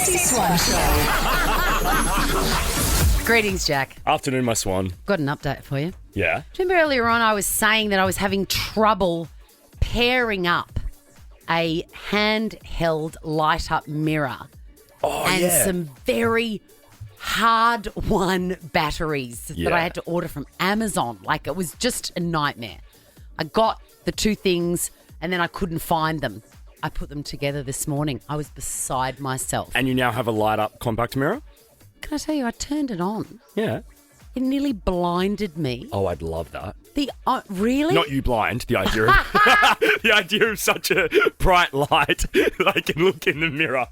Chrissy Swan Show. Greetings, Jack. Afternoon, my swan. Got an update for you. Yeah? Remember earlier on I was saying that I was having trouble pairing up a handheld light-up mirror and some very hard-won batteries that I had to order from Amazon. Like, it was just a nightmare. I got the two things and then I couldn't find them. I put them together this morning. I was beside myself. And you now have a light-up compact mirror? Can I tell you, I turned it on. Yeah. It nearly blinded me. Oh, I'd love that. Really? Not you blind, the idea of the idea of such a bright light that I can look in the mirror.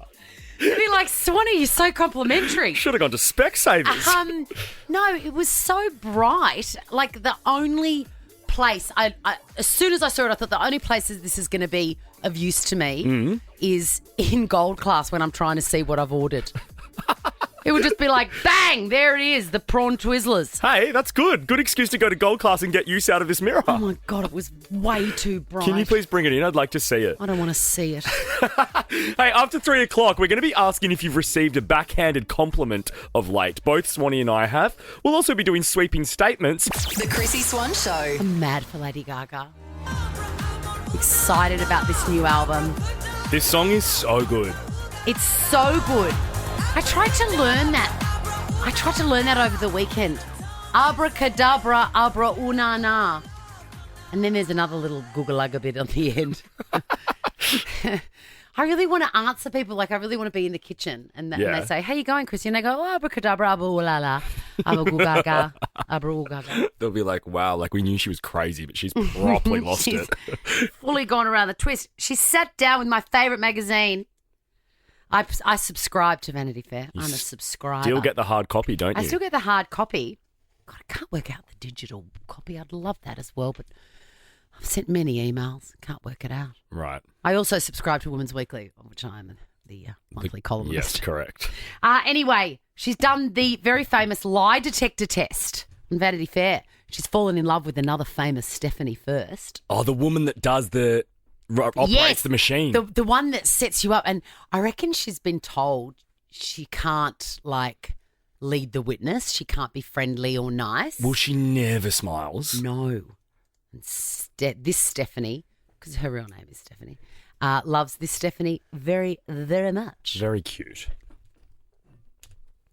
You'd be like, Swanee, you're so complimentary. Should have gone to Specsavers. No, it was so bright. Like, the only place, as soon as I saw it, I thought the only place this is going to be of use to me is in gold class when I'm trying to see what I've ordered. It would just be like, bang, there it is, the prawn Twizzlers. Hey, that's good. Good excuse to go to gold class and get use out of this mirror. Oh, my God, it was way too bright. Can you please bring it in? I'd like to see it. I don't want to see it. Hey, after 3 o'clock, we're going to be asking if you've received a backhanded compliment of late. Both Swanee and I have. We'll also be doing sweeping statements. The Chrissy Swan Show. I'm mad for Lady Gaga. Excited about this new album. This song is so good. It's so good. I tried to learn that over the weekend. Abracadabra, abra unana. And then there's another little googalaga bit on the end. I really want to answer people, like I really want to be in the kitchen and they say, how you going, Chrissy? And they go, abracadabra, abra ulala, abra gugaga, abra ugaga. They'll be like, wow, like we knew she was crazy, but she's properly lost it. Fully gone around the twist. She sat down with my favourite magazine. I subscribe to Vanity Fair. I'm a subscriber. Still get the hard copy, don't you? I still get the hard copy. God, I can't work out the digital copy. I'd love that as well, but I've sent many emails. Can't work it out. Right. I also subscribe to Women's Weekly, of which I am the monthly columnist. Yes, correct. Anyway, she's done the very famous lie detector test on Vanity Fair. She's fallen in love with another famous Stephanie First. Oh, the woman that does operates the machine. The one that sets you up. And I reckon she's been told she can't, like, lead the witness. She can't be friendly or nice. Well, she never smiles. No. And this Stephanie, because her real name is Stephanie, loves this Stephanie very, very much. Very cute.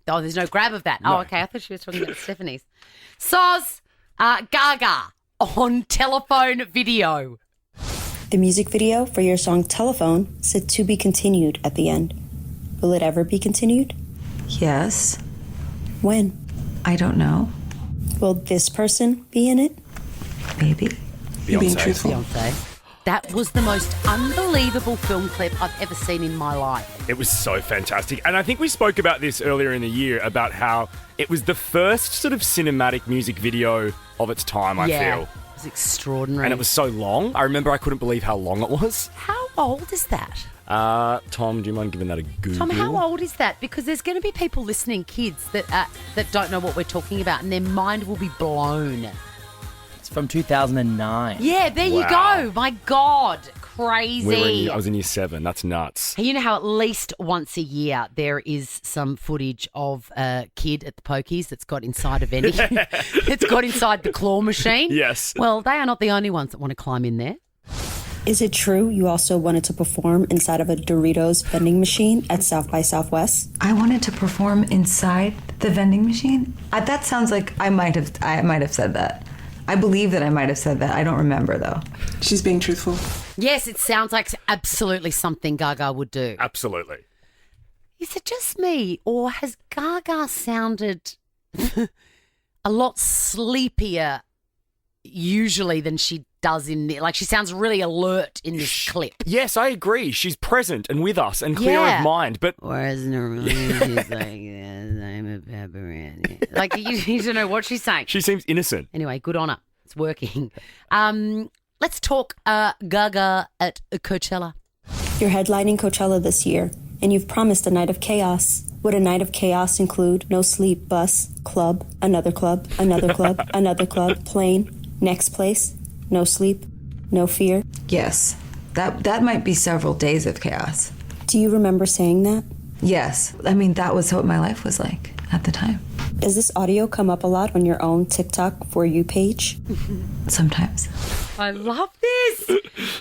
Oh, there's no grab of that. No. Oh, okay. I thought she was talking about Stephanie's. Soz, Gaga on telephone video. The music video for your song Telephone said to be continued at the end. Will it ever be continued? Yes. When? I don't know. Will this person be in it? Maybe. Beyonce. Being truthful. Beyonce. That was the most unbelievable film clip I've ever seen in my life. It was so fantastic. And I think we spoke about this earlier in the year about how it was the first sort of cinematic music video of its time, I feel. It was extraordinary. And it was so long. I remember I couldn't believe how long it was. How old is that? Tom, do you mind giving that a Google? Tom, how old is that? Because there's going to be people listening, kids, that don't know what we're talking about, and their mind will be blown. It's from 2009. Yeah, there you go. My God, crazy. I was in year 7. That's nuts. You know how at least once a year there is some footage of a kid at the pokies that's got inside a vending. It's got inside the claw machine. Yes. Well, they are not the only ones that want to climb in there. Is it true you also wanted to perform inside of a Doritos vending machine at South by Southwest? I wanted to perform inside the vending machine. That sounds like I might have said that. I believe that I might have said that. I don't remember, though. She's being truthful. Yes, it sounds like absolutely something Gaga would do. Absolutely. Is it just me, or has Gaga sounded a lot sleepier usually than she does in there? Like, she sounds really alert in this clip. Yes, I agree. She's present and with us and clear of mind. But whereas normally she's like, I'm a pepperoni. Like, you don't know what she's saying. she seems innocent. Anyway, good on her. It's working. Let's talk Gaga at Coachella. You're headlining Coachella this year, and you've promised a night of chaos. Would a night of chaos include no sleep, bus, club, another club, another club, another club, plane, next place, no sleep, no fear? Yes. That might be several days of chaos. Do you remember saying that? Yes. I mean, that was what my life was like at the time. Does this audio come up a lot on your own TikTok For You page? Sometimes. I love this.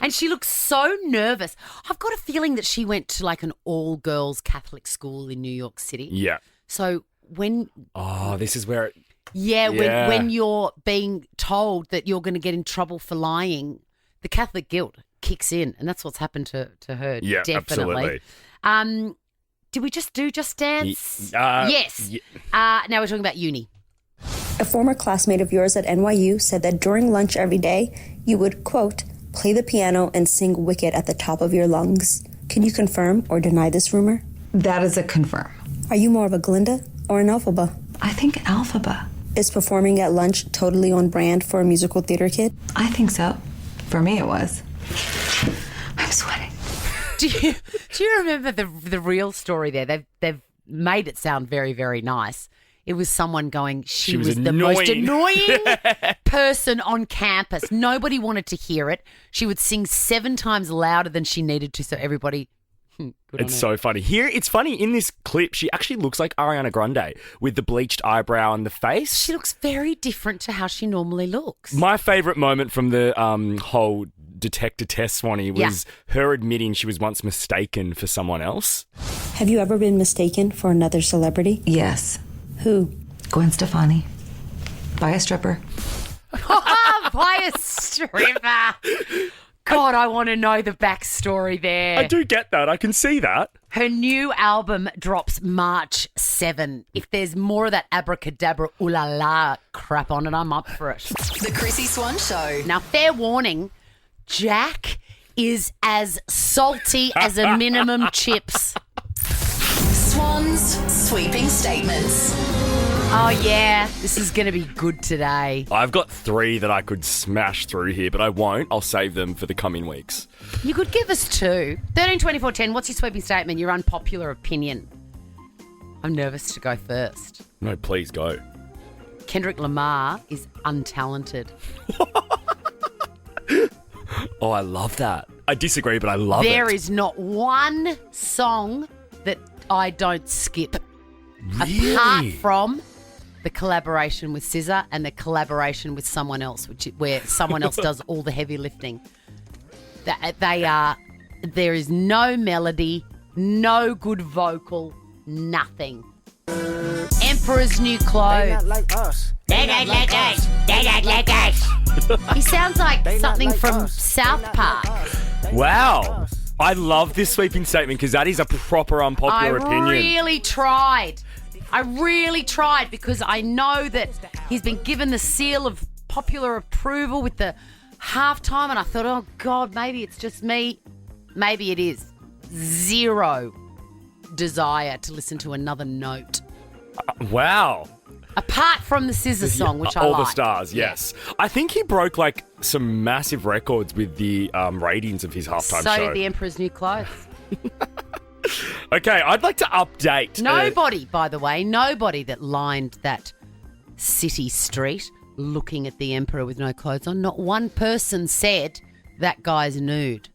And she looks so nervous. I've got a feeling that she went to like an all-girls Catholic school in New York City. Yeah. So when... Oh, this is where... When you're being told that you're going to get in trouble for lying, the Catholic guilt kicks in, and that's what's happened to her. Yeah, definitely. absolutely. Did we just do Just Dance? Yes. Yeah. Now we're talking about uni. A former classmate of yours at NYU said that during lunch every day, you would, quote, play the piano and sing Wicked at the top of your lungs. Can you confirm or deny this rumor? That is a confirm. Are you more of a Glinda or an Elphaba? I think Alphaba. Is performing at lunch totally on brand for a musical theater kid? I think so. For me, it was. I'm sweating. Do you remember the real story there? They've made it sound very, very nice. It was someone going, she was the most annoying person on campus. Nobody wanted to hear it. She would sing 7 times louder than she needed to, so everybody... It's so funny. Here, it's funny, in this clip, she actually looks like Ariana Grande with the bleached eyebrow and the face. She looks very different to how she normally looks. My favourite moment from the whole detector test, Swanee, was her admitting she was once mistaken for someone else. Have you ever been mistaken for another celebrity? Yes. Who? Gwen Stefani. By a stripper. By a stripper. God, I want to know the backstory there. I do get that. I can see that. Her new album drops March 7. If there's more of that abracadabra ooh la la crap on it, I'm up for it. The Chrissy Swan Show. Now, fair warning, Jack is as salty as a minimum chips. Swan's sweeping statements. Oh, yeah. This is going to be good today. I've got 3 that I could smash through here, but I won't. I'll save them for the coming weeks. You could give us 2. 13, 24, 10. What's your sweeping statement? Your unpopular opinion? I'm nervous to go first. No, please go. Kendrick Lamar is untalented. Oh, I love that. I disagree, but I love it. There is not one song that I don't skip. Really? Apart from the collaboration with SZA and the collaboration with someone else, where someone else does all the heavy lifting. There is no melody, no good vocal, nothing. Emperor's New Clothes. They not like us. They not like us. They not like us. He sounds like something from South Park. Wow. I love this sweeping statement because that is a proper unpopular opinion. I really tried because I know that he's been given the seal of popular approval with the halftime, and I thought, oh, God, maybe it's just me. Maybe it is. 0 desire to listen to another note. Wow. Apart from the SZA song, which I like. All the stars, yes. I think he broke like some massive records with the ratings of his halftime show. So did the Emperor's New Clothes. Okay, I'd like to update. Nobody, by the way, nobody that lined that city street looking at the Emperor with no clothes on, not one person said that guy's nude.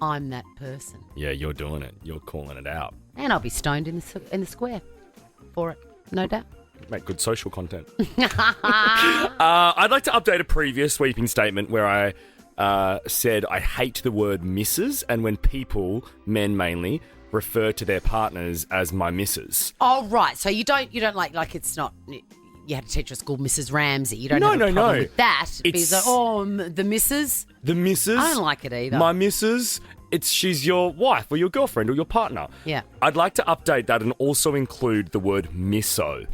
I'm that person. Yeah, you're doing it. You're calling it out. And I'll be stoned in the square for it, no doubt. Make good social content. I'd like to update a previous sweeping statement where I said I hate the word missus, and when people, men mainly, refer to their partners as my missus. Oh, right. So you don't like it's not. You had to teach at school Mrs. Ramsey. You don't have a problem with that. It's like, the missus. The missus. I don't like it either. My missus. She's your wife or your girlfriend or your partner. Yeah. I'd like to update that and also include the word misso.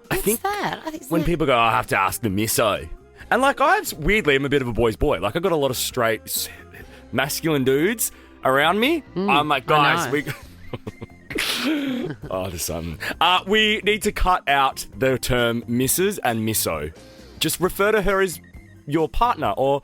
What's that? I think when people go, I have to ask the misso. And like, weirdly, I'm a bit of a boy's boy. Like, I got a lot of straight, masculine dudes around me. I'm like, guys, we need to cut out the term missus and misso. Just refer to her as your partner or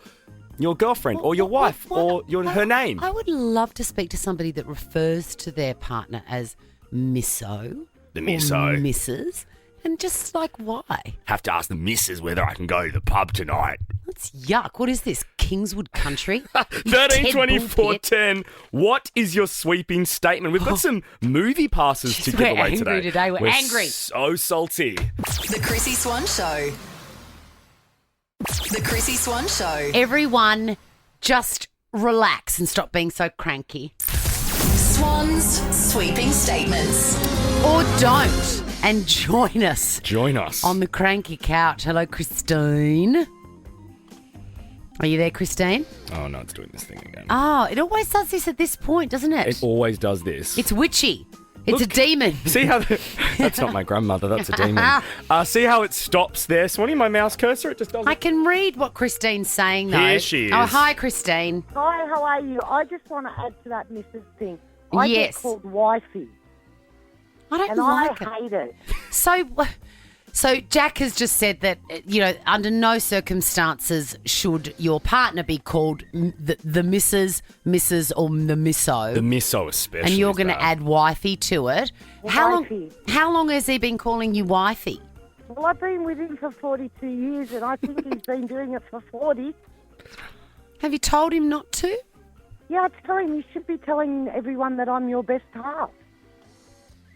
your girlfriend or your wife or her name. I would love to speak to somebody that refers to their partner as misso. The misso. Or Mrs. And just like, why? Have to ask the missus whether I can go to the pub tonight. That's yuck. What is this, Kingswood Country? 13, 24, 10. What is your sweeping statement? We've got some movie passes to give we're away angry today. We're angry. So salty. The Chrissy Swan Show. The Chrissy Swan Show. Everyone just relax and stop being so cranky. Swan's sweeping statements. Or don't. And join us Join us. on the cranky couch. Hello, Christine. Are you there, Christine? Oh, no, it's doing this thing again. Oh, it always does this at this point, doesn't it? It always does this. It's witchy. It's Look, a demon. See how... That's not my grandmother, that's a demon. See how it stops there, Swanee, my mouse cursor? It just doesn't... I can read what Christine's saying, though. Here she is. Oh, hi, Christine. Hi, how are you? I just want to add to that Mrs. thing. I Yes. get called wifey, I don't and like I it. hate it. So Jack has just said that, under no circumstances should your partner be called the Mrs., or the Misso. The misso especially. And you're is going to bad. add wifey to it. Wifey. How long has he been calling you wifey? Well, I've been with him for 42 years, and I think he's been doing it for 40. Have you told him not to? Yeah, I tell him you should be telling everyone that I'm your best half.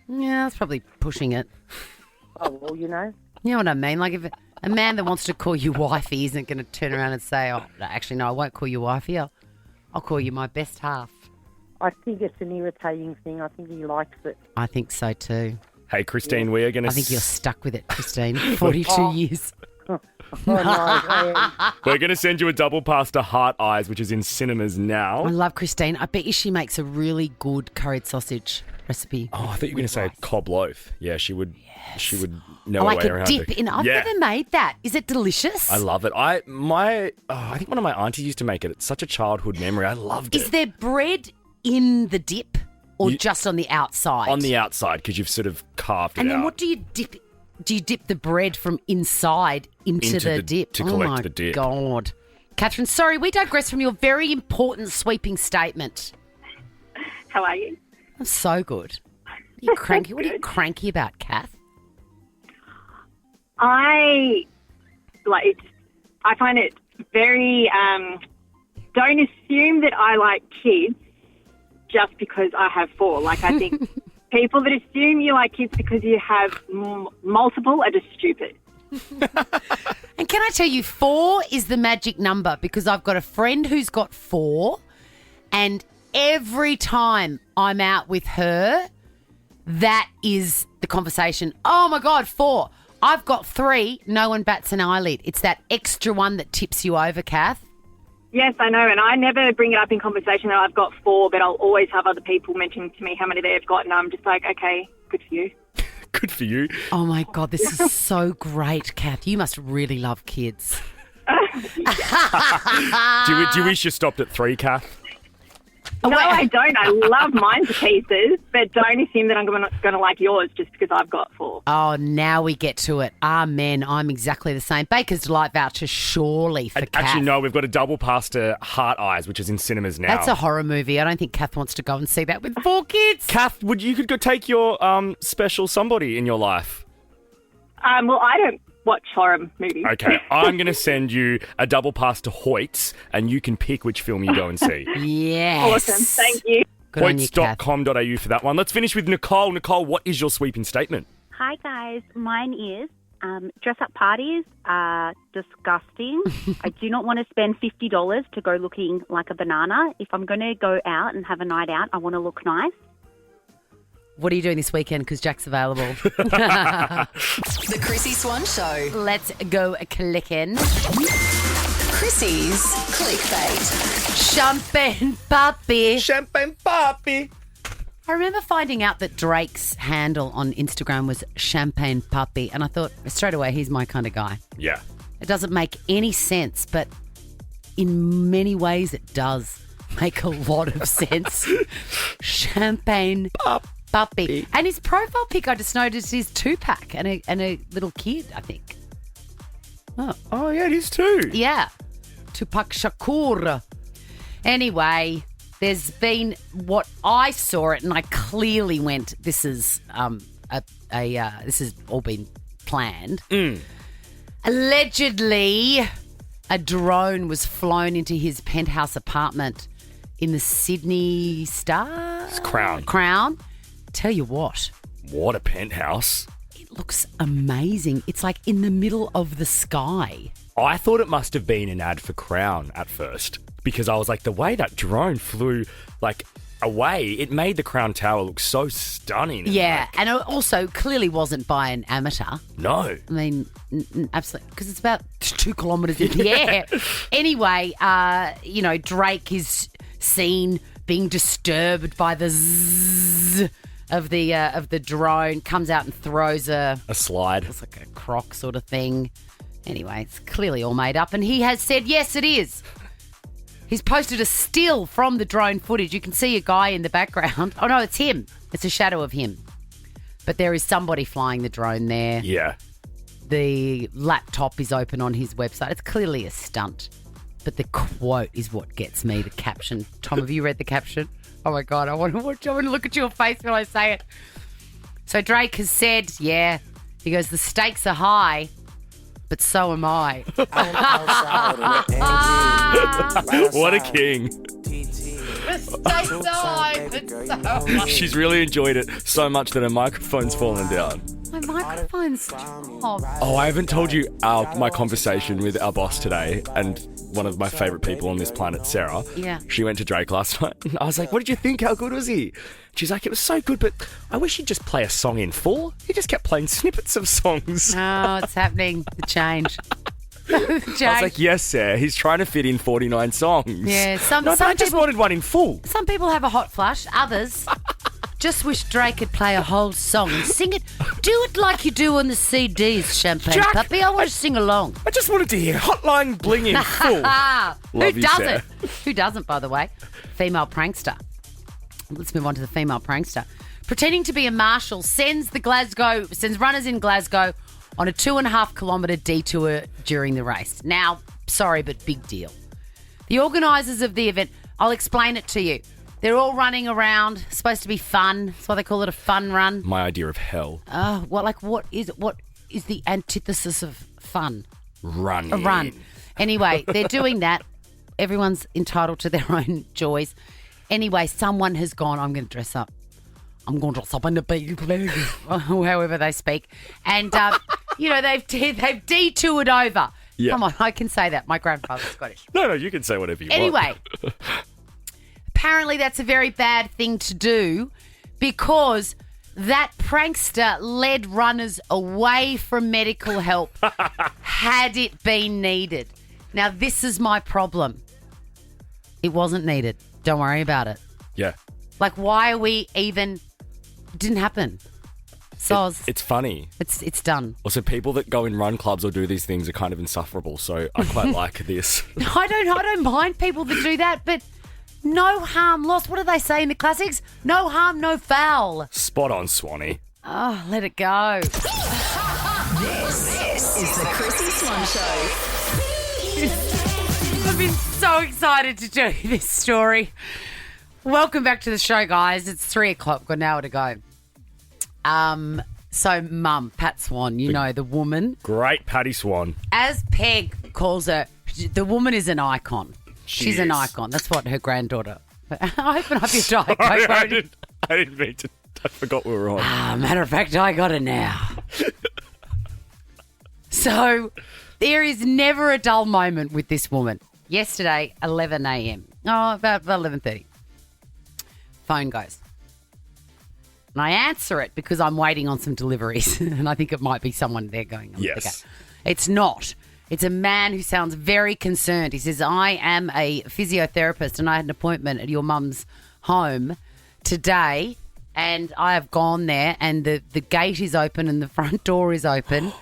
Yeah, that's probably pushing it. Oh, well, you know. You know what I mean? Like, if a man that wants to call you wifey isn't going to turn around and say, oh, no, actually, no, I won't call you wifey. I'll call you my best half. I think it's an irritating thing. I think he likes it. I think so too. Hey, Christine, we are going to... I think you're stuck with it, Christine. 42 years. Oh, no, I am. We're going to send you a double pass to Heart Eyes, which is in cinemas I now. love Christine. I bet you she makes a really good curried sausage recipe. Oh, I thought you were going to say cob loaf. Yeah, she would. She would know I her like way a around. dip in. I've Yeah. never made that. Is it delicious? I love it. I think one of my aunties used to make it. It's such a childhood memory. I loved it. Is there bread in the dip or just on the outside? On the outside, because you've sort of carved And it then out. what do you dip? Do you dip the bread from inside into the dip? to Oh collect my the dip. God. Catherine, sorry, we digress from your very important sweeping statement. How are you? I'm so good. Are you cranky? What are you cranky about, Kath? I find it very, don't assume that I like kids just because I have 4. Like, I think people that assume you like kids because you have multiple are just stupid. And can I tell you, 4 is the magic number because I've got a friend who's got 4 and every time I'm out with her, that is the conversation. Oh, my God, 4. I've got 3. No one bats an eyelid. It's that extra one that tips you over, Kath. Yes, I know, and I never bring it up in conversation that I've got 4, but I'll always have other people mentioning to me how many they've got, and I'm just like, okay, good for you. Good for you. Oh, my God, this is so great, Kath. You must really love kids. Do you wish you stopped at 3, Kath? No, I don't. I love mine to pieces, but don't assume that I'm going to like yours just because I've got 4. Oh, now we get to it. Amen. I'm exactly the same. Baker's Delight voucher surely for Kath. Actually, no, we've got a double pass to Heart Eyes, which is in cinemas now. That's a horror movie. I don't think Kath wants to go and see that with 4 kids. Kath, you could go take your special somebody in your life. Well, I don't watch horror movies. Okay, I'm going to send you a double pass to Hoyts, and you can pick which film you go and see. Yes. Awesome. Thank you. Good on you, Kath. Hoyts.com.au for that one. Let's finish with Nicole. Nicole, what is your sweeping statement? Hi guys, mine is dress up parties are disgusting. I do not want to spend $50 to go looking like a banana. If I'm going to go out and have a night out, I want to look nice. What are you doing this weekend? Because Jack's available. The Chrissy Swan Show. Let's go clicking. Chrissy's clickbait. Champagne puppy. Champagne Papi. I remember finding out that Drake's handle on Instagram was Champagne Puppy, and I thought straight away, he's my kind of guy. Yeah. It doesn't make any sense, but in many ways it does make a lot of sense. Champagne Puppy. And his profile pic, I just noticed, is Tupac and a little kid, I think. Oh, yeah, it is too. Yeah. Tupac Shakur. Anyway, there's been what I saw it and I clearly went, this is this has all been planned. Allegedly, a drone was flown into his penthouse apartment in the Sydney Star? It's Crown. Crown. Tell you what. What a penthouse. It looks amazing. It's like in the middle of the sky. I thought it must have been an ad for Crown at first because I was like, the way that drone flew like away, it made the Crown Tower look so stunning. Yeah, and it also clearly wasn't by an amateur. No. I mean, absolutely, because it's about 2 kilometres in the air. Anyway, Drake is seen being disturbed by the zzz of the drone, comes out and throws a slide. It's like a croc sort of thing. Anyway, it's clearly all made up, and he has said, yes, it is. He's posted a still from the drone footage. You can see a guy in the background. Oh, no, it's him. It's a shadow of him. But there is somebody flying the drone there. Yeah. The laptop is open on his website. It's clearly a stunt. But the quote is what gets me, the caption. Tom, have you read the caption? Oh, my God, I want to look at your face when I say it. So Drake has said, yeah, he goes, the stakes are high, but so am I. What a king. She's really enjoyed it so much that her microphone's fallen down. My microphone's off. Oh, I haven't told you my conversation with our boss today, and one of my favourite people on this planet, Sarah. Yeah. She went to Drake last night. And I was like, what did you think? How good was he? She's like, it was so good, but I wish he'd just play a song in full. He just kept playing snippets of songs. Oh, it's happening. The change. I was like, yes, sir. He's trying to fit in 49 songs. Yeah, I just wanted one in full. Some people have a hot flush. Others just wish Drake could play a whole song and sing it. Do it like you do on the CDs, Champagne Jack, Puppy. I want to sing along. I just wanted to hear Hotline Bling in full. Who doesn't? Who doesn't, by the way? Female prankster. Let's move on to the female prankster. Pretending to be a marshal sends runners in Glasgow on a 2.5 kilometre detour during the race. Now, sorry, but big deal. The organisers of the event, I'll explain it to you. They're all running around, supposed to be fun. That's why they call it a fun run. My idea of hell. What is the antithesis of fun? Running. A run. Anyway, they're doing that. Everyone's entitled to their own joys. Anyway, someone has gone, I'm going to dress up. I'm going to dress up in the big, however they speak. And, they've detoured over. Yeah. Come on, I can say that. My grandfather's Scottish. No, you can say whatever you want. Anyway, apparently that's a very bad thing to do because that prankster led runners away from medical help had it been needed. Now, this is my problem. It wasn't needed. Don't worry about it. Yeah. Like, why are we even... It didn't happen. So it's funny. It's done. Also, people that go in run clubs or do these things are kind of insufferable, so I quite like this. I don't mind people that do that, but no harm lost. What do they say in the classics? No harm, no foul. Spot on, Swanee. Oh, let it go. This is the Chrissy Swan Show. I've been so excited to tell you this story. Welcome back to the show, guys. It's 3 o'clock. Got an hour to go. So, Mum, Pat Swan, the woman. Great Patty Swan. As Peg calls her, the woman is an icon. She's an icon. That's what her granddaughter. Open up your Diet Coke. I didn't mean to. I forgot we were on. Matter of fact, I got it now. So, there is never a dull moment with this woman. Yesterday, 11 a.m. Oh, about 11:30. Phone goes. And I answer it because I'm waiting on some deliveries. And I think it might be someone there going on. Yes. Okay. It's not. It's a man who sounds very concerned. He says, I am a physiotherapist and I had an appointment at your mum's home today. And I have gone there and the gate is open and the front door is open.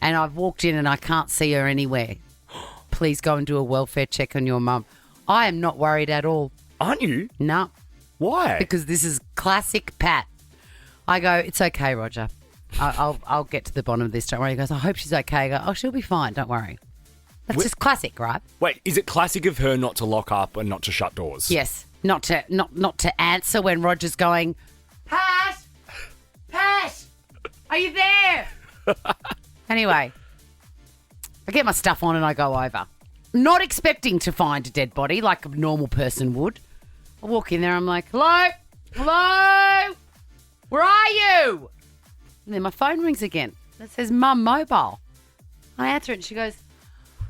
And I've walked in and I can't see her anywhere. Please go and do a welfare check on your mum. I am not worried at all. Aren't you? No. Why? Because this is classic Pat. I go, it's okay, Roger. I'll get to the bottom of this. Don't worry. He goes, I hope she's okay. I go, oh, she'll be fine. Don't worry. That's just classic, right? Wait, is it classic of her not to lock up and not to shut doors? Yes. Not to answer when Roger's going, Pat, are you there? Anyway, I get my stuff on and I go over. Not expecting to find a dead body like a normal person would. I walk in there, I'm like, hello? Hello? Where are you? And then my phone rings again. It says Mum Mobile. I answer it and she goes,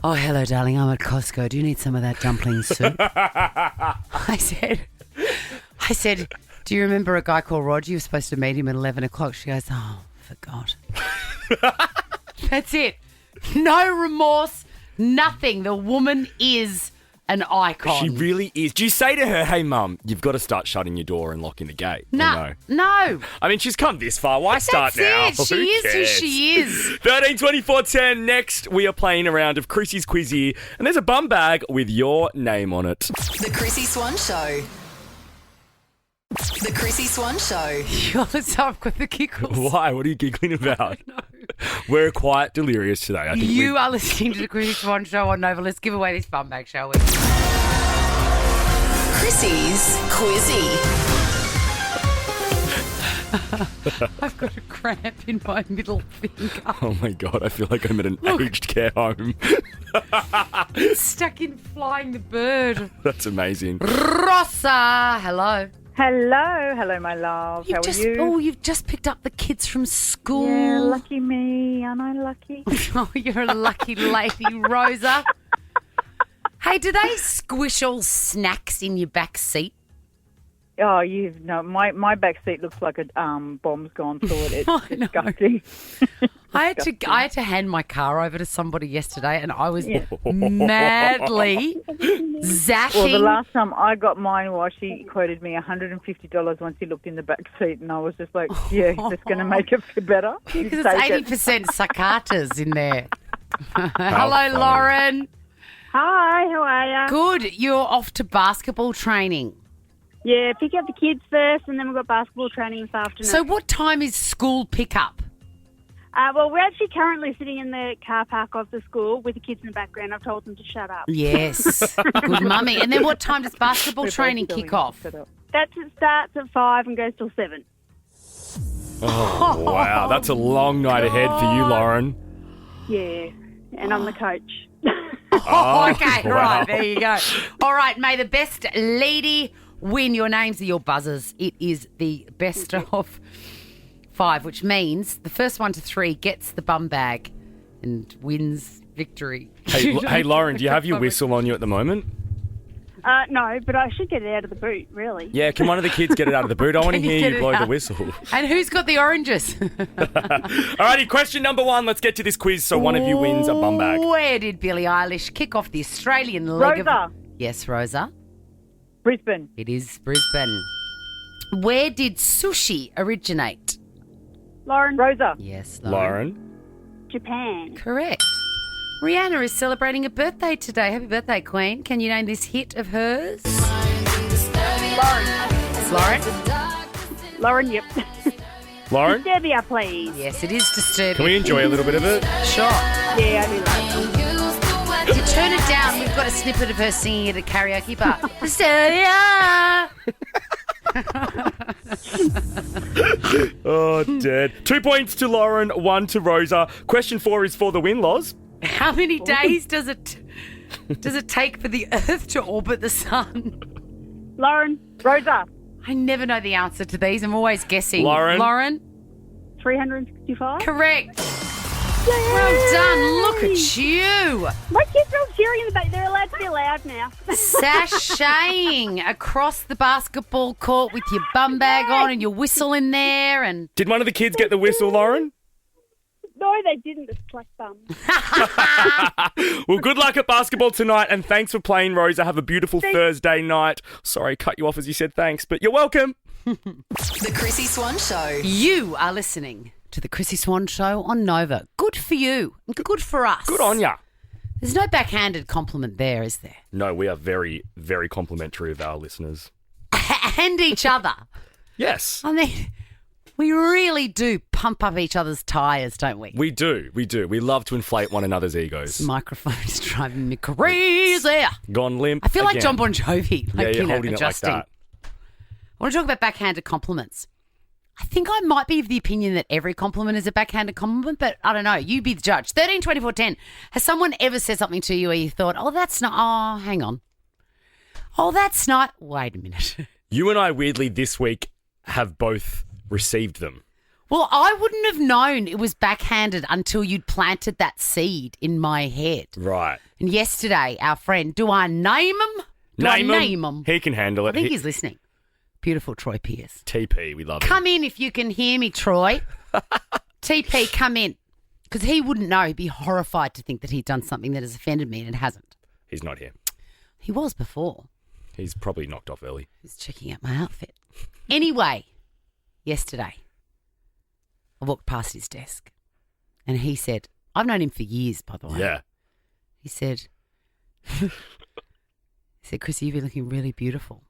oh, hello, darling. I'm at Costco. Do you need some of that dumpling soup? I said, do you remember a guy called Roger? You were supposed to meet him at 11 o'clock. She goes, oh, forgot. That's it. No remorse, nothing. The woman is an icon. She really is. Do you say to her, hey, Mum, you've got to start shutting your door and locking the gate? No. I mean, she's come this far. Why start now? That's it. She is who she is. 13, 24, 10. Next, we are playing a round of Chrissy's Quizzy, and there's a bum bag with your name on it. The Chrissy Swan Show. The Chrissy Swan Show. I've got the giggles. Why? What are you giggling about? We're quite delirious today. I think You are listening to the Chrissy Swan Show on Nova. Let's give away this bum bag, shall we? Chrissy's Quizzy. I've got a cramp in my middle finger. Oh my God, I feel like I'm at an aged care home. Stuck in Flying the Bird. That's amazing. Rossa, hello. Hello, my love. How are you? Oh, you've just picked up the kids from school. Yeah, lucky me. Aren't I lucky? Oh, you're a lucky lady, Rosa. Hey, do they squish all snacks in your back seat? Oh, my back seat looks like a bomb's gone through it. It's disgusting. I had to hand my car over to somebody yesterday, and I was madly zashing. Well, the last time I got mine was she quoted me $150 once he looked in the back seat, and I was just like, yeah, is this going to make it feel better? Because it's 80% succatas in there. Hello, Lauren. Hi, how are you? Good. You're off to basketball training. Yeah, pick up the kids first, and then we've got basketball training this afternoon. So what time is school pickup? Well, we're actually currently sitting in the car park of the school with the kids in the background. I've told them to shut up. Yes. Good mummy. And then what time does basketball training kick off? It starts at 5 and goes till 7. Oh, wow. That's a long night ahead for you, Lauren. Yeah, and I'm the coach. Okay, right. There you go. All right, may the best lady win. Your names are your buzzers. It is the best of 5, which means the first 1 to 3 gets the bum bag and wins victory. Hey, Lauren, do you have your whistle on you at the moment? No, but I should get it out of the boot, really. Yeah, can one of the kids get it out of the boot? I want to hear you blow the whistle. And who's got the oranges? Alrighty, question number 1. Let's get to this quiz so one of you wins a bum bag. Where did Billie Eilish kick off the Australian leg Rosa. of... Yes, Rosa. Brisbane. It is Brisbane. Where did sushi originate? Lauren. Rosa. Yes, Lauren. Japan. Correct. Rihanna is celebrating a birthday today. Happy birthday, Queen. Can you name this hit of hers? Lauren. Lauren? Lauren, yep. Lauren? Disturbia, please. Yes, it is Disturbia. Can we enjoy a little bit of it? Sure. Yeah, I do like it. If you turn it down, we've got a snippet of her singing at a karaoke bar. Disturbia! Oh, dead. 2 points to Lauren, 1 to Rosa. Question 4 is for the win, Loz. How many days does it take for the Earth to orbit the sun? Lauren. Rosa. I never know the answer to these. I'm always guessing. Lauren? 365. Correct. Well done. Look at you. My kids are all cheering in the back. They're allowed to be loud now. Sashaying across the basketball court with your bum bag on and your whistle in there. And Did one of the kids get the whistle, Lauren? No, they didn't. The slack bum. Well, good luck at basketball tonight, and thanks for playing, Rosa. Have a beautiful Thursday night. Sorry, cut you off as you said thanks, but you're welcome. The Chrissy Swan Show. You are listening to the Chrissy Swan Show on Nova. Good for you. Good for us. Good on ya. There's no backhanded compliment there, is there? No, we are very, very complimentary of our listeners. And each other. Yes. I mean, we really do pump up each other's tyres, don't we? We do. We love to inflate one another's egos. This microphone is driving me crazy. Gone limp. I feel like again. John Bon Jovi. Yeah, you're holding adjusting. it like that. I want to talk about backhanded compliments. I think I might be of the opinion that every compliment is a backhanded compliment, but I don't know. You be the judge. 13 24 10. Has someone ever said something to you where you thought, oh, that's not, oh, hang on. Oh, that's not, wait a minute. You and I, weirdly, this week have both received them. Well, I wouldn't have known it was backhanded until you'd planted that seed in my head. Right. And yesterday, our friend, do I name him? Name him? He can handle it. I think he's listening. Beautiful Troy Pierce. TP, we love him. Come in if you can hear me, Troy. TP, come in. Because he wouldn't know. He'd be horrified to think that he'd done something that has offended me and it hasn't. He's not here. He was before. He's probably knocked off early. He's checking out my outfit. Anyway, yesterday, I walked past his desk and he said, I've known him for years, by the way. Yeah. He said, Chrissy, you've been looking really beautiful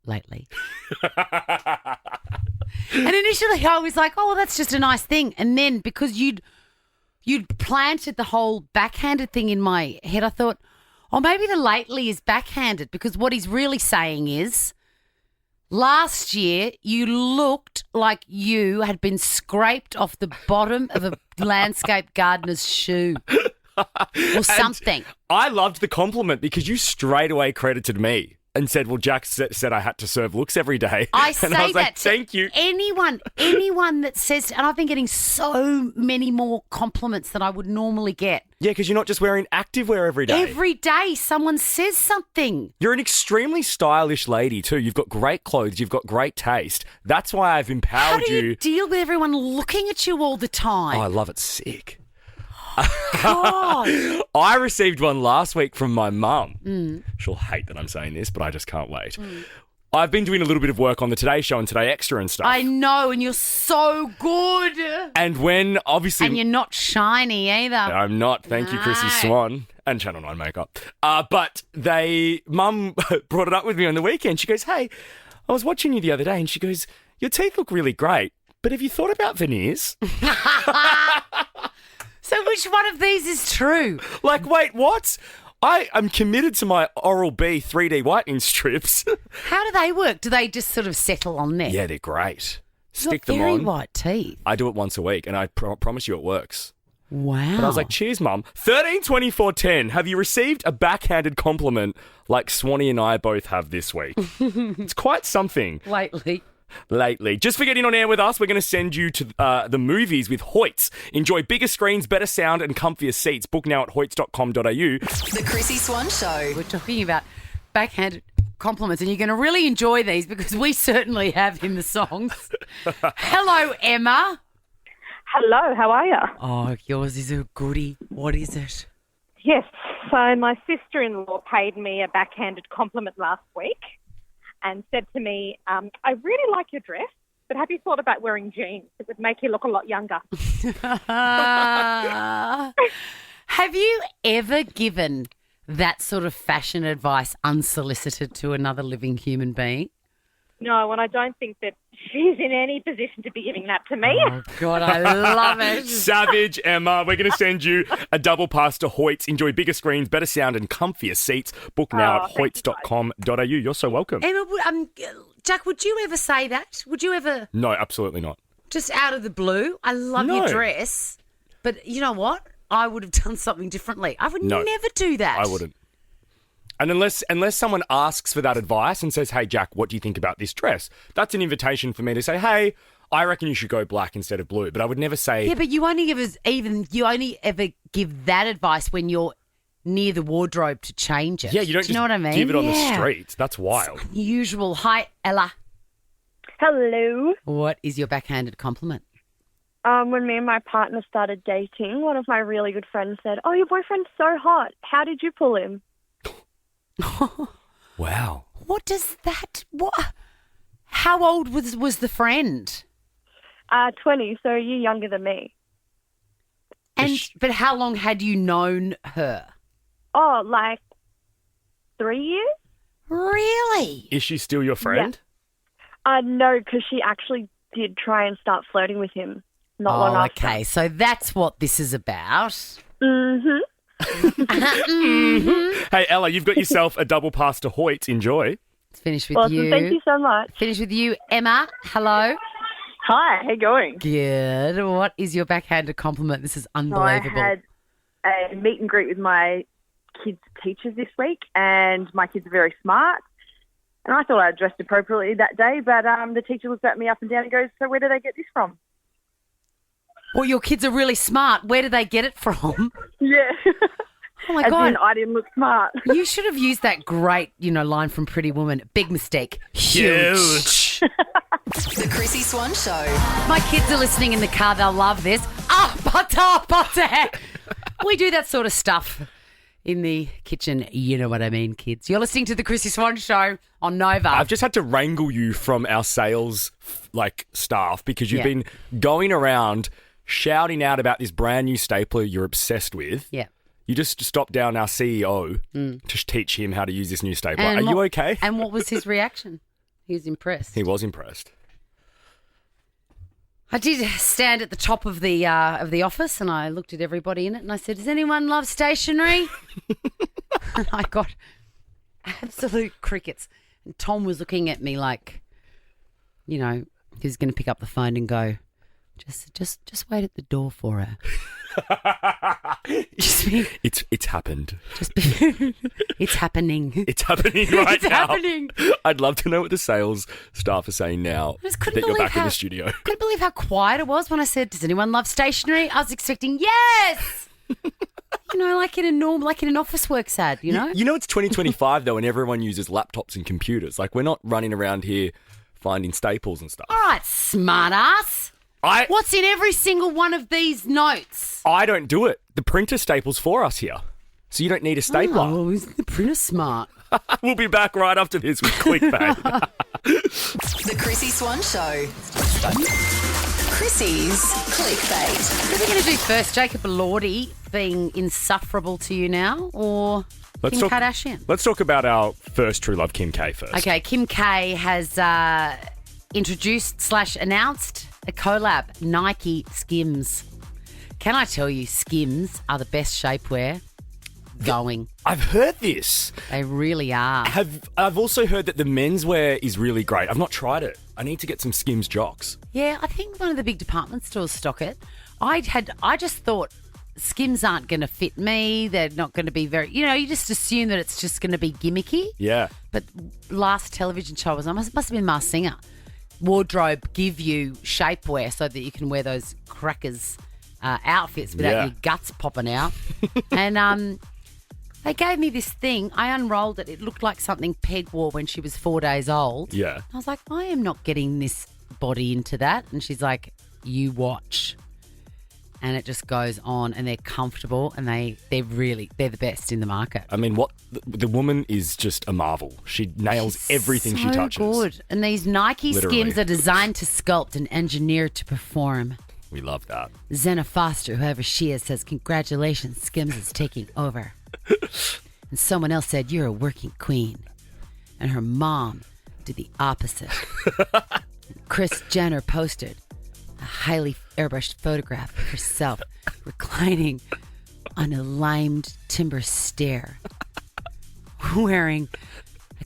lately. And initially I was like, oh, well, that's just a nice thing. And then because you'd planted the whole backhanded thing in my head, I thought, oh, maybe the lately is backhanded, because what he's really saying is last year you looked like you had been scraped off the bottom of a landscape gardener's shoe. Or something. I loved the compliment because you straight away credited me and said, well, Jack said I had to serve looks every day. I say and I was that like, thank you. Anyone that says, and I've been getting so many more compliments than I would normally get. Yeah, because you're not just wearing activewear every day. Every day someone says something. You're an extremely stylish lady too. You've got great clothes. You've got great taste. That's why I've empowered How do you deal with everyone looking at you all the time? Oh, I love it. Sick. God. I received one last week from my mum. She'll hate that I'm saying this, but I just can't wait. I've been doing a little bit of work on the Today Show and Today Extra and stuff. I know, and you're so good. And when, obviously... And you're not shiny either. I'm not. Thank you, Chrissy Swan. And Channel 9 makeup. But Mum brought it up with me on the weekend. She goes, hey, I was watching you the other day, and she goes, your teeth look really great, but have you thought about veneers? So which one of these is true? Like, wait, what? I am committed to my Oral-B 3D whitening strips. How do they work? Do they just sort of settle on there? Yeah, they're great. Stick them on. Very white teeth. I do it once a week, and I promise you it works. Wow. But I was like, cheers, Mum. 13 24 10. Have you received a backhanded compliment like Swanee and I both have this week? It's quite something. Lately. Just for getting on air with us, we're going to send you to the movies with Hoyts. Enjoy bigger screens, better sound and comfier seats. Book now at hoyts.com.au. The Chrissy Swan Show. We're talking about backhanded compliments, and you're going to really enjoy these because we certainly have in the songs. Hello, Emma. Hello, how are you? Oh, yours is a goodie. What is it? Yes, so my sister-in-law paid me a backhanded compliment last week and said to me, I really like your dress, but have you thought about wearing jeans? It would make you look a lot younger. Have you ever given that sort of fashion advice unsolicited to another living human being? No, and I don't think that she's in any position to be giving that to me. Oh, God, I love it. Savage, Emma. We're going to send you a double pass to Hoyts. Enjoy bigger screens, better sound and comfier seats. Book now at hoyts.com.au. You're so welcome. Emma, Jack, would you ever say that? Would you ever? No, absolutely not. Just out of the blue? I love your dress, but you know what? I would have done something differently. I would never do that. I wouldn't. And unless someone asks for that advice and says, hey, Jack, what do you think about this dress? That's an invitation for me to say, hey, I reckon you should go black instead of blue. But I would never say... Yeah, but you only ever give that advice when you're near the wardrobe to change it. Yeah, you don't do you know what I mean? give it on the street. That's wild. It's unusual. Hi, Ella. Hello. What is your backhanded compliment? When me and my partner started dating, one of my really good friends said, oh, your boyfriend's so hot. How did you pull him? Wow. What does that... What? How old was the friend? 20, so a year younger than me. But how long had you known her? Oh, like 3 years. Really? Is she still your friend? Yeah. No, because she actually did try and start flirting with him not long after. Okay, so that's what this is about. Mm-hmm. Hey, Ella, you've got yourself a double pass to Hoyt. Enjoy. Let's finish with awesome. you. Thank you so much. Finish with you. Emma, hello. Hi, how you going? Good. What is your backhanded compliment? This is unbelievable. So I had a meet and greet with my kids' teachers this week, and my kids are very smart. And I thought I dressed appropriately that day, but the teacher looked at me up and down and goes, "So where do they get this from?" Well, your kids are really smart. Where do they get it from? Yeah. Oh, my As God. in, I didn't look smart. You should have used that great, line from Pretty Woman. Big mistake. Huge. The Chrissy Swan Show. My kids are listening in the car. They'll love this. Butter. We do that sort of stuff in the kitchen. You know what I mean, kids. You're listening to the Chrissy Swan Show on Nova. I've just had to wrangle you from our sales staff because you've been going around shouting out about this brand new stapler you're obsessed with. Yeah. You just stopped down our CEO to teach him how to use this new stapler. And Are you okay? And what was his reaction? He was impressed. He was impressed. I did stand at the top of the office and I looked at everybody in it and I said, "Does anyone love stationery?" And I got absolute crickets. And Tom was looking at me like, he was going to pick up the phone and go, just wait at the door for her. It's happened. It's happening. It's happening right It's now. happening. I'd love to know what the sales staff are saying now that you're back in the studio. Couldn't believe how quiet it was when I said, "Does anyone love stationery?" I was expecting yes. Like in an office work ad, You know it's 2025 though, and everyone uses laptops and computers. Like we're not running around here finding staples and stuff. All right, smart ass. What's in every single one of these notes? I don't do it. The printer staples for us here. So you don't need a stapler. Oh, isn't the printer smart? We'll be back right after this with clickbait. The Chrissy Swan Show. Chrissy's clickbait. What are we going to do first? Jacob Elordi being insufferable to you now, or Kim Kardashian? Let's talk about our first true love, Kim K, first. Okay, Kim K has introduced/announced a collab, Nike Skims. Can I tell you, Skims are the best shapewear going. I've heard this. They really are. I've also heard that the menswear is really great. I've not tried it. I need to get some Skims jocks. Yeah, I think one of the big department stores stock it. I just thought Skims aren't going to fit me. They're not going to be very, you just assume that it's just going to be gimmicky. Yeah. But last television show must have been Masked Singer. Wardrobe give you shapewear so that you can wear those crackers outfits without your guts popping out. And they gave me this thing. I unrolled it. It looked like something Peg wore when she was 4 days old. Yeah. I was like, I am not getting this body into that. And she's like, you watch. And it just goes on, and they're comfortable, and they're the best in the market. I mean, the woman is just a marvel. She nails everything she touches. So good. And these Nike Skims are designed to sculpt and engineer to perform. We love that. Zena Foster, whoever she is, says, "Congratulations, Skims is taking over." And someone else said, "You're a working queen." And her mom did the opposite. Kris Jenner posted a highly airbrushed photograph of herself reclining on a limed timber stair, wearing a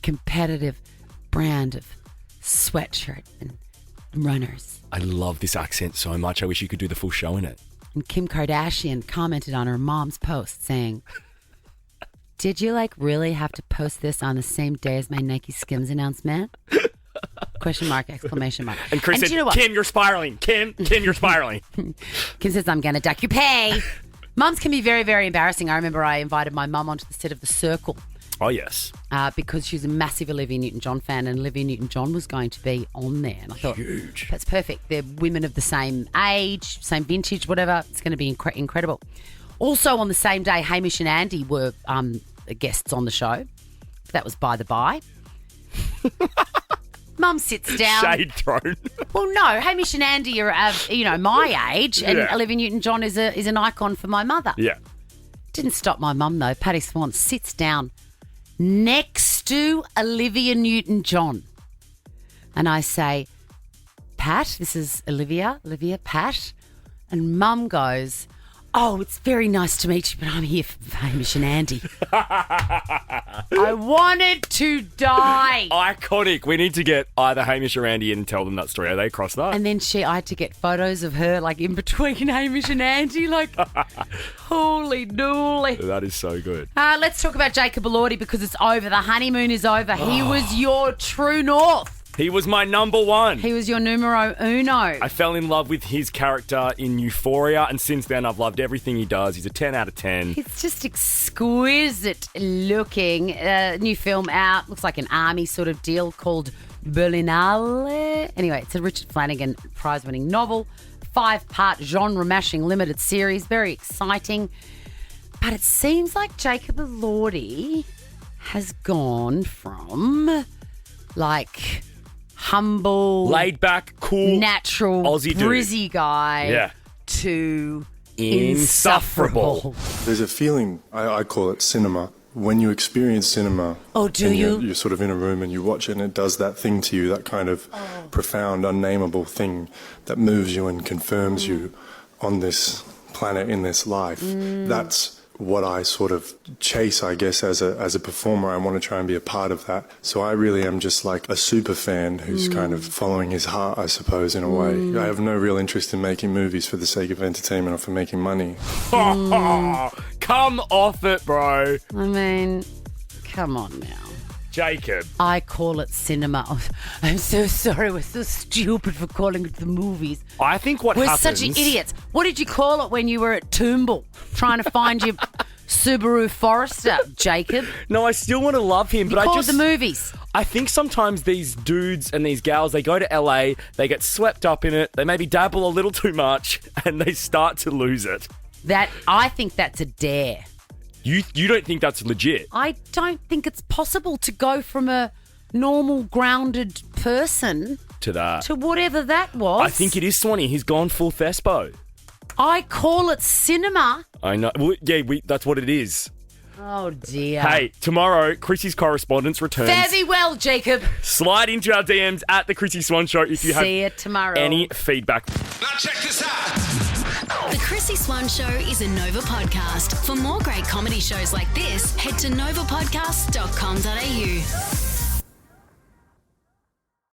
competitive brand of sweatshirt and runners. I love this accent so much. I wish you could do the full show in it. And Kim Kardashian commented on her mom's post saying, "Did you really have to post this on the same day as my Nike Skims announcement?" Question mark, exclamation mark. And Chris said, you know what? Kim, you're spiraling. Kim, you're spiraling. Kim says, "I'm going to duck your pay." Mums can be very, very embarrassing. I remember I invited my mum onto the set of The Circle. Oh, yes. Because she's a massive Olivia Newton-John fan, and Olivia Newton-John was going to be on there. And I thought, huge. That's perfect. They're women of the same age, same vintage, whatever. It's going to be incredible. Also on the same day, Hamish and Andy were guests on the show. That was by the by. Mum sits down. Shade thrown. Well, no, Hamish and Andy are, my age, and Olivia Newton-John is an icon for my mother. Yeah. Didn't stop my mum, though. Patty Swan sits down next to Olivia Newton-John. And I say, "Pat, this is Olivia, Pat." And Mum goes, Oh, it's very nice to meet you, but I'm here for Hamish and Andy. I wanted to die. Iconic. We need to get either Hamish or Andy in and tell them that story. Are they across that? And then I had to get photos of her, like, in between Hamish and Andy, like, holy dooly. That is so good. Let's talk about Jacob Elordi because it's over. The honeymoon is over. He was your true north. He was my number one. He was your numero uno. I fell in love with his character in Euphoria, and since then I've loved everything he does. He's a 10 out of 10. It's just exquisite looking. New film out. Looks like an army sort of deal called Berlinale. Anyway, it's a Richard Flanagan prize-winning novel. 5-part genre-mashing limited series. Very exciting. But it seems like Jacob Elordi has gone from, like, humble, laid back, cool, natural, Aussie brizzy dude. guy to insufferable. There's a feeling, I call it cinema. When you experience cinema, you're sort of in a room and you watch it and it does that thing to you, that kind of profound, unnameable thing that moves you and confirms you on this planet, in this life. That's what I sort of chase, I guess, as a performer. I want to try and be a part of that. So I really am just like a super fan who's kind of following his heart, I suppose, in a way. I have no real interest in making movies for the sake of entertainment or for making money. Come off it, bro. I mean, come on now. Jacob. I call it cinema. Oh, I'm so sorry. We're so stupid for calling it the movies. I think we're such idiots. What did you call it when you were at Toombul trying to find your Subaru Forester, Jacob? No, I still want to love him, but I just the movies. I think sometimes these dudes and these gals, they go to LA, they get swept up in it, they maybe dabble a little too much, and they start to lose it. I think that's a dare. You don't think that's legit? I don't think it's possible to go from a normal, grounded person to that. To whatever that was. I think it is Swanee. He's gone full Thespo. I call it cinema. I know. Well, yeah, that's what it is. Oh, dear. Hey, tomorrow, Chrissy's correspondence returns. Fare thee well, Jacob. Slide into our DMs at The Chrissy Swan Show if you have any feedback. Now check this out. The Chrissy Swan Show is a Nova podcast. For more great comedy shows like this, head to novapodcast.com.au.